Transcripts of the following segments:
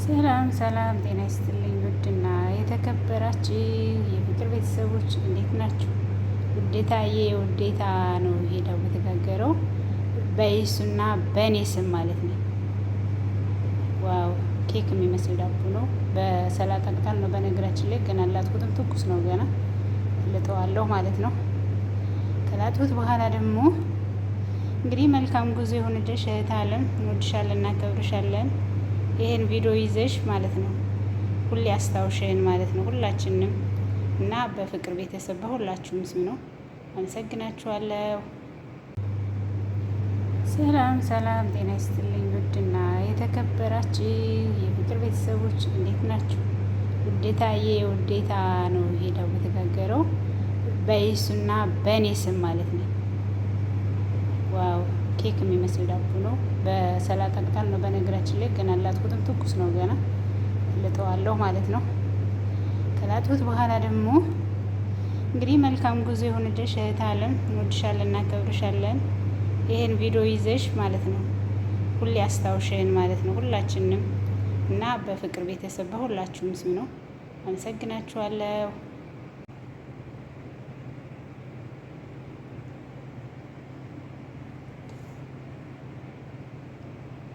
ሰላም ሰላም፣ ጤና ይስጥልኝ ውድና የተከበራችሁ የፍቅር ቤተሰቦች እንዴት ናችሁ? ውዴታዬ ውዴታ ነው ይሄ ዳቦ የተጋገረው በይሱና በእኔ ስም ማለት ነው። ዋው ኬክ የሚመስል ዳቦ ነው። በሰላጣ ቅጠል ነው በነገራችን ላይ ገና ላጥኩትም ትኩስ ነው። ገና ልጠዋለሁ ማለት ነው። ከላጥኩት በኋላ ደግሞ እንግዲህ መልካም ጉዞ ይሁንልሽ እህት አለም፣ እንወድሻለን እናከብርሻለን። ይሄን ቪዲዮ ይዘሽ ማለት ነው ሁሌ አስታውሽን ማለት ነው ሁላችንም እና በፍቅር ቤተሰብ በሁላችሁም ስም ነው። አመሰግናችኋለሁ። ሰላም ሰላም፣ ጤና ይስጥልኝ ውድና የተከበራችሁ የፍቅር ቤተሰቦች እንዴት ናችሁ? ውዴታዬ ውዴታ ነው ይሄ ዳቦ የተጋገረው በይሱና በእኔ ስም ማለት ነው። ዋው ኬክ የሚመስል ዳቦ ነው። በሰላጣ ቅጠል ነው በነገራችን ላይ ገና ላጥኩትም ትኩስ ነው። ገና ልጠዋለሁ ማለት ነው። ከላጥኩት በኋላ ደግሞ እንግዲህ መልካም ጉዞ ይሁንልሽ እህት አለም፣ እንወድሻለን እናከብርሻለን። ይሄን ቪዲዮ ይዘሽ ማለት ነው ሁሌ አስታውሽን ማለት ነው ሁላችንም እና በፍቅር ቤተሰብ በሁላችሁም ስም ነው። አመሰግናችኋለሁ።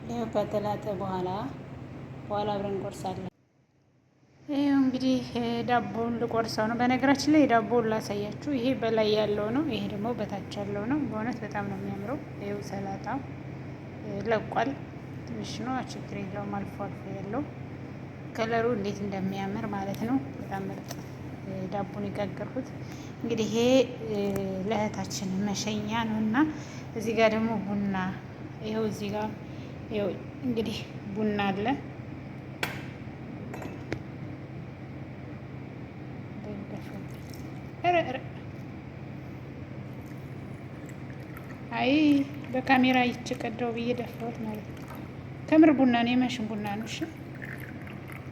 ይኸው ከተላጠ በኋላ አብረን እንቆርሳለን። ይኸው እንግዲህ ዳቦውን ልቆርሰው ነው። በነገራችን ላይ ዳቦውን ላሳያችሁ። ይሄ በላይ ያለው ነው፣ ይሄ ደግሞ በታች ያለው ነው። በእውነት በጣም ነው የሚያምረው። ይኸው ሰላጣው ለቋል። ትንሽ ነው፣ ችግር የለውም። አልፎ አልፎ ያለው ከለሩ እንዴት እንደሚያምር ማለት ነው። በጣም ምርጥ ዳቦን የጋገርኩት እንግዲህ ይሄ ለእህታችን መሸኛ ነው እና እዚህ ጋር ደግሞ ቡና ይኸው እዚህ ጋር ይኸው እንግዲህ ቡና አለ። አይ በካሜራ ይችቀደው ብዬ ደፋሁት ማለት ነው። ከምር ቡና ነው፣ የማሽን ቡና ነው። እሺ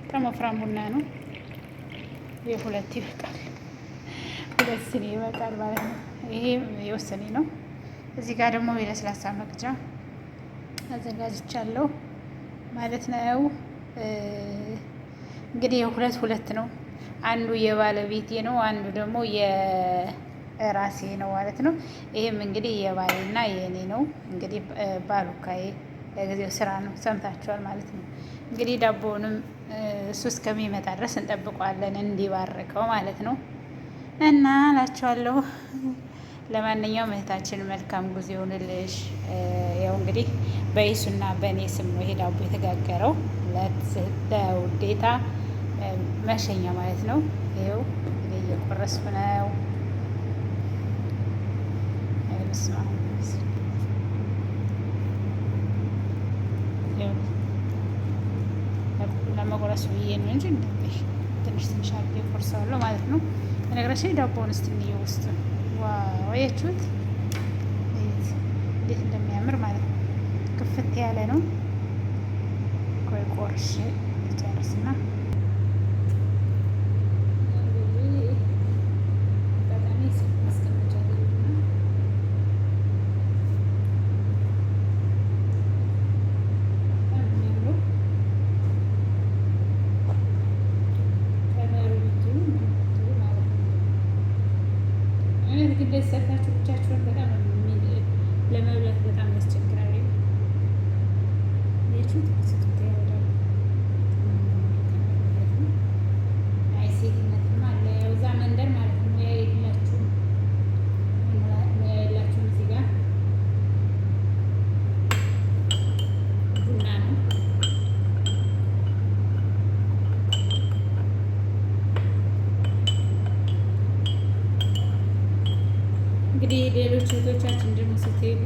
በጣም ወፍራም ቡና ነው። የሁለት ይበቃል፣ ሁለት ስኒ ይበቃል ማለት ነው። ይሄ የወሰኔ ነው። እዚህ ጋር ደግሞ የለስላሳ መቅጃ አዘጋጅቻለሁ ማለት ነው። እንግዲህ ሁለት ነው። አንዱ የባለቤቴ ነው፣ አንዱ ደግሞ የራሴ ነው ማለት ነው። ይሄም እንግዲህ የባሌና የእኔ ነው። እንግዲህ ባሉካዬ ለጊዜው ስራ ነው፣ ሰምታችኋል ማለት ነው። እንግዲህ ዳቦውንም እሱ እስከሚመጣ ድረስ እንጠብቀዋለን እንዲባርከው ማለት ነው እና እላችኋለሁ። ለማንኛውም እህታችን መልካም ጉዞ ይሆንልሽ። ያው እንግዲህ በይሱና በእኔ ስም ነው ይሄ ዳቦ የተጋገረው ለውዴታ መሸኛ ማለት ነው። ይኸው እኔ እየቆረስኩ ነው። ለመቆረስ ብዬ ነው እንጂ እንደዚህ ትንሽ አድርጌ ቆርሰዋለሁ ማለት ነው። በነገራችን ዳቦውን እስቲ እንየው ውስጥ ዋያችሁት እንዴት እንደሚያምር ማለት ነው። ክፍት ያለ ነው። ቆይ ቆርሼ ጨርስና እንደዚህ ሰርታችሁ ብቻችሁን በጣም ለመብላት በጣም ያስቸግራል። አይ ሴትነትማ አለ ያው እዛ መንደር ማለት ነው። ሙያ የላችሁም እዚህ ጋር ቡና ነው። እንግዲህ ሌሎች እህቶቻችን ደግሞ ስትሄዱ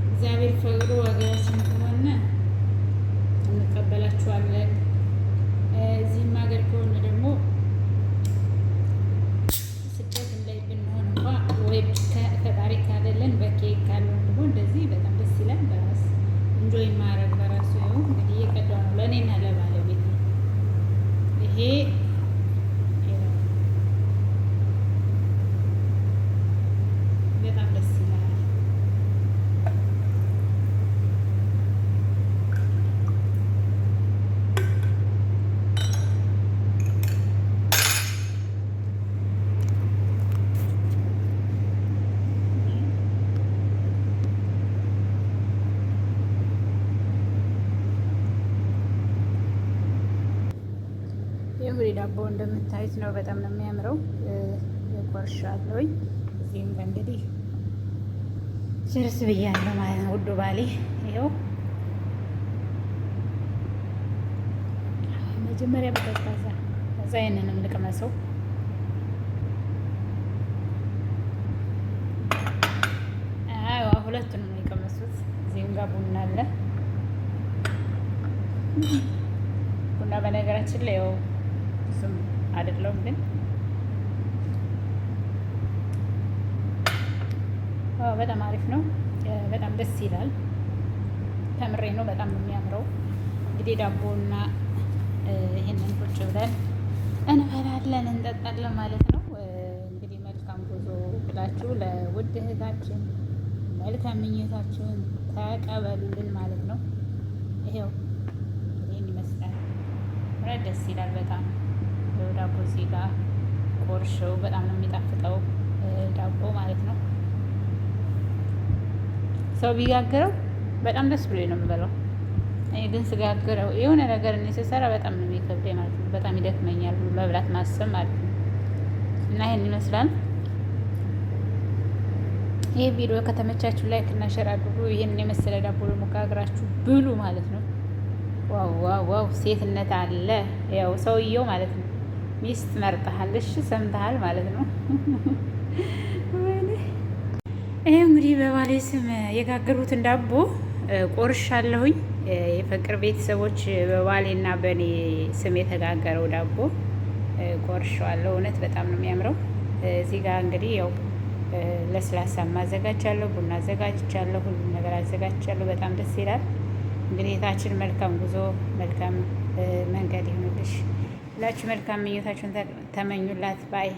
እግዚአብሔር ፈቅዶ ሀገራችን ከሆነ እንቀበላችኋለን። እዚህም ሀገር ከሆነ ደግሞ ስደት ላይ ብንሆን እንኳ ወይ ፈጣሪ ካለለን በኬክ ካለን ደግሞ እንደዚህ በጣም ደስ ይላል። በራስ እንጆይ ማድረግ በራሱ ይኸው እንግዲህ እየቀዳው ነው ለእኔና ለባለቤት ነው ይሄ እንግዲህ ዳቦ እንደምታዩት ነው። በጣም ነው የሚያምረው። ቆርሻለሁኝ። እዚህም ጋር እንግዲህ ችርስ ብያለሁ ማለት ነው። ውዱ ባሌ ይኸው መጀመሪያ በቀዝቃዛ ከዛ ይህንንም ልቅመሰው። ሁለቱንም ነው የቀመሱት። እዚህም ጋር ቡና አለ። ቡና በነገራችን ላይ ያው እሱም አይደለውም ግን በጣም አሪፍ ነው። በጣም ደስ ይላል። ተምሬ ነው። በጣም ነው የሚያምረው። እንግዲህ ዳቦና ይሄንን ቁጭ ብለን እንበላለን እንጠጣለን ማለት ነው። እንግዲህ መልካም ጉዞ ብላችሁ ለውድ እህታችን መልካም ምኞታችሁን ተቀበሉልን ማለት ነው። ይሄው ይህን ይመስላል። ደስ ይላል በጣም ዳቦ እዚህ ጋር ቆርሾው በጣም ነው የሚጣፍጠው ዳቦ ማለት ነው። ሰው ቢጋግረው በጣም ደስ ብሎ ነው የምበላው። እኔ ግን ስጋግረው የሆነ ነገር እኔ ስሰራ በጣም ነው የሚከብደኝ ማለት ነው። በጣም ይደክመኛል መብላት ማሰብ ማለት ነው። እና ይሄን ይመስላል። ይሄ ቪዲዮ ከተመቻችሁ ላይክ እና ሼር አድርጉ። ይሄን የመሰለ ዳቦ ደግሞ ጋግራችሁ ብሉ ማለት ነው። ዋው ዋው ዋው! ሴትነት አለ። ያው ሰውየው ማለት ነው ሚስት መርጠሃል፣ እሺ ሰምተሃል ማለት ነው። ይሄ እንግዲህ በባሌ ስም የጋገሩትን ዳቦ ቆርሻለሁኝ። የፍቅር ቤተሰቦች በባሌና በእኔ ስም የተጋገረው ዳቦ ቆርሻለሁ። እውነት በጣም ነው የሚያምረው። እዚህ ጋር እንግዲህ ያው ለስላሳ አዘጋጃለሁ፣ ቡና አዘጋጅቻለሁ፣ ሁሉም ነገር አዘጋጅቻለሁ። በጣም ደስ ይላል። እንግዲህ የታችን መልካም ጉዞ መልካም መንገድ ይሁንልሽ ብላችሁ መልካም ምኞታችሁን ተመኙላት ባይ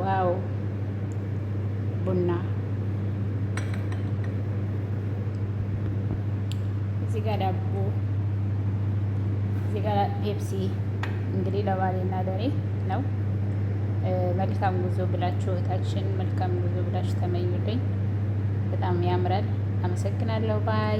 ዋው ቡና እዚህ ጋር ዳቦ እዚህ ጋር ፔፕሲ። እንግዲህ ለባሌና ለኔ ነው። መልካም ጉዞ ብላችሁ እህታችን መልካም ጉዞ ብላችሁ ተመኙልኝ። በጣም ያምራል። አመሰግናለሁ ባይ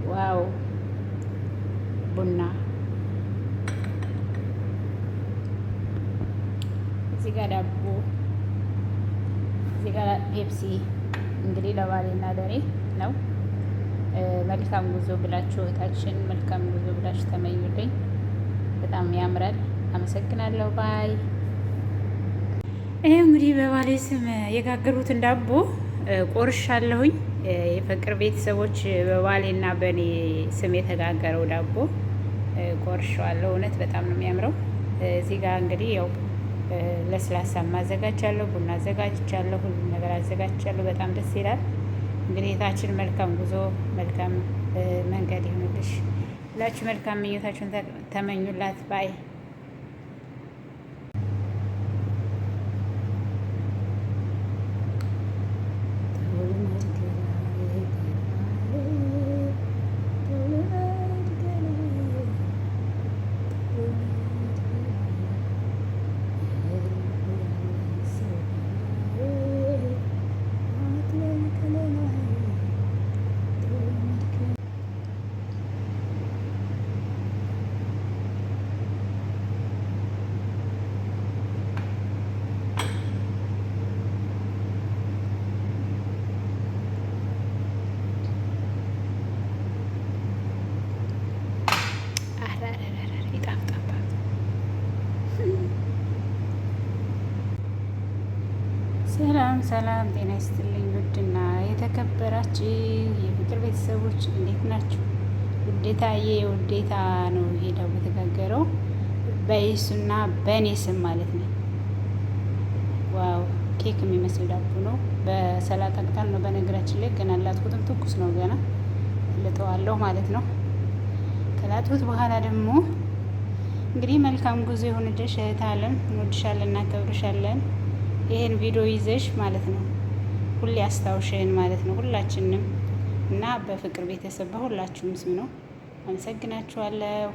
ዋው ቡና እዚህ ጋር ዳቦ እዚህ ጋር ፔፕሲ። እንግዲህ ለባሌና ለኔ ነው። መልካም ጉዞ ብላችሁ እህታችን መልካም ጉዞ ብላችሁ ተመኙልኝ። በጣም ያምራል። አመሰግናለሁ ባይ ይሄ እንግዲህ በባሌ ስም የጋገሩትን ዳቦ ቆርሻለሁኝ። የፍቅር ቤተሰቦች በባሌና በእኔ ስም የተጋገረው ዳቦ ቆርሻለሁ። እውነት በጣም ነው የሚያምረው። እዚህ ጋር እንግዲህ ያው ለስላሳ አዘጋጅቻለሁ፣ ቡና አዘጋጅቻለሁ፣ ሁሉም ነገር አዘጋጅቻለሁ። በጣም ደስ ይላል። እንግዲህ የታችን መልካም ጉዞ መልካም መንገድ ይሁንልሽ ብላችሁ መልካም ምኞታችሁን ተመኙላት ባይ ሰላም ሰላም፣ ጤና ይስጥልኝ ውድና የተከበራችሁ የፍቅር ቤተሰቦች እንዴት ናችሁ? ውዴታዬ ውዴታ ነው ይሄ ዳቦ የተጋገረው በይሱና በእኔ ስም ማለት ነው። ዋው ኬክ የሚመስል ዳቦ ነው። በሰላጣ ቅጠል ነው በነገራችን ላይ ገና አላጥኩትም፣ ትኩስ ነው ገና ልጠዋለሁ ማለት ነው። ከላጥኩት በኋላ ደግሞ እንግዲህ መልካም ጉዞ ይሁንልሽ እህት አለም፣ እንወድሻለን እናከብርሻለን። ይሄን ቪዲዮ ይዘሽ ማለት ነው ሁሌ አስታውሽን ማለት ነው ሁላችንም እና በፍቅር ቤተሰብ በሁላችሁም ስም ነው። አመሰግናችኋለሁ።